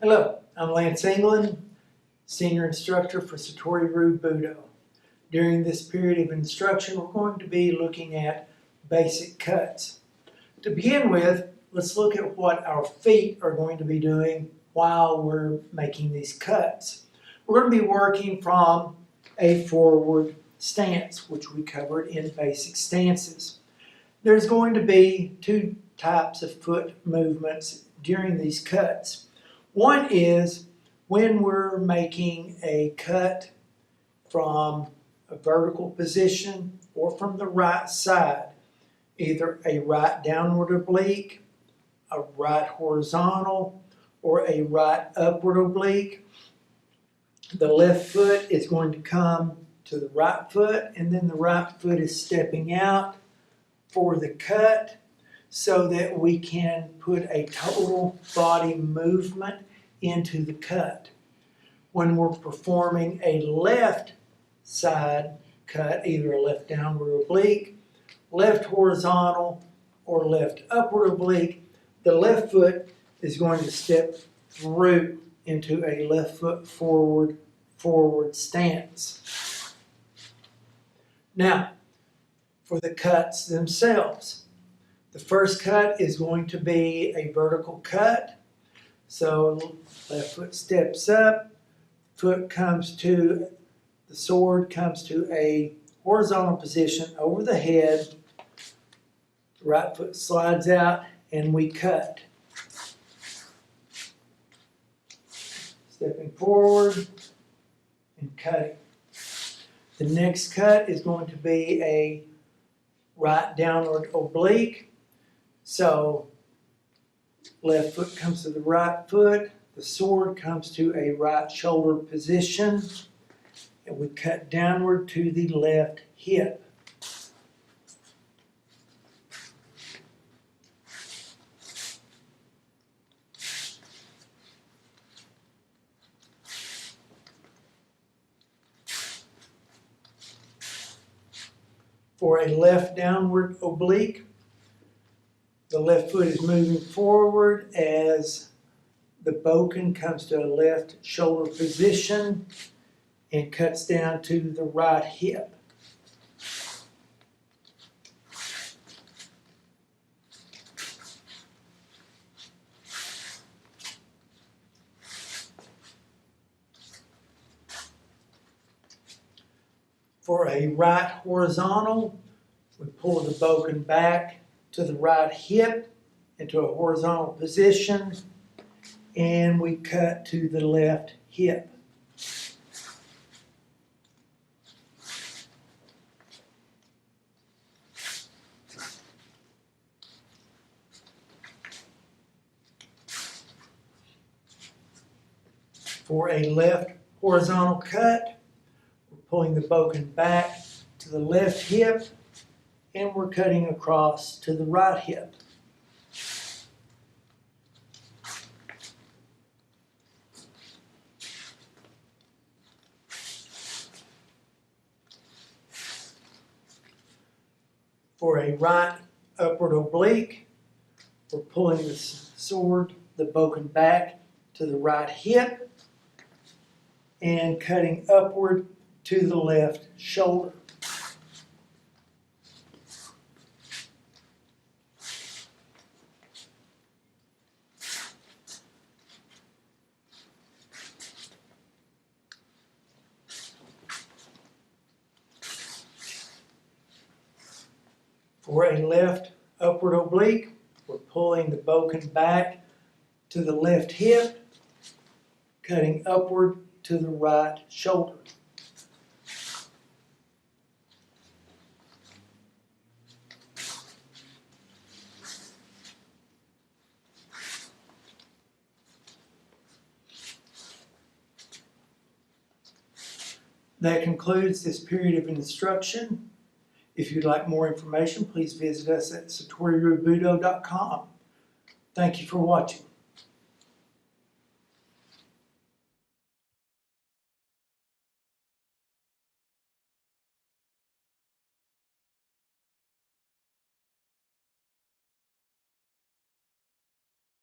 Hello, I'm Lance England, Senior Instructor for Satori-ryu Budo. During this period of instruction, we're going to be looking at basic cuts. To begin with, let's look at what our feet are going to be doing while we're making these cuts. We're going to be working from a forward stance, which we covered in basic stances. There's going to be two types of foot movements during these cuts. One is when we're making a cut from a vertical position or from the right side, either a right downward oblique, a right horizontal, or a right upward oblique. The left foot is going to come to the right foot, and then the right foot is stepping out for the cut, so that we can put a total body movement into the cut. When we're performing a left side cut, either a left downward oblique, left horizontal, or left upward oblique, the left foot is going to step through into a left foot forward stance. Now, for the cuts themselves, the first cut is going to be a vertical cut. So left foot steps up, the sword comes to a horizontal position over the head, the right foot slides out, and we cut. Stepping forward and cutting. The next cut is going to be a right downward oblique. So left foot comes to the right foot, the sword comes to a right shoulder position, and we cut downward to the left hip. For a left downward oblique, the left foot is moving forward as the boken comes to a left shoulder position and cuts down to the right hip. For a right horizontal, we pull the boken back to the right hip into a horizontal position, and we cut to the left hip. For a left horizontal cut, we're pulling the boken back to the left hip, and we're cutting across to the right hip. For a right upward oblique, we're pulling the sword, the boken back to the right hip and cutting upward to the left shoulder. For a left upward oblique, we're pulling the boken back to the left hip, cutting upward to the right shoulder. That concludes this period of instruction. If you'd like more information, please visit us at Satori-ryu Budo.com. Thank you for watching.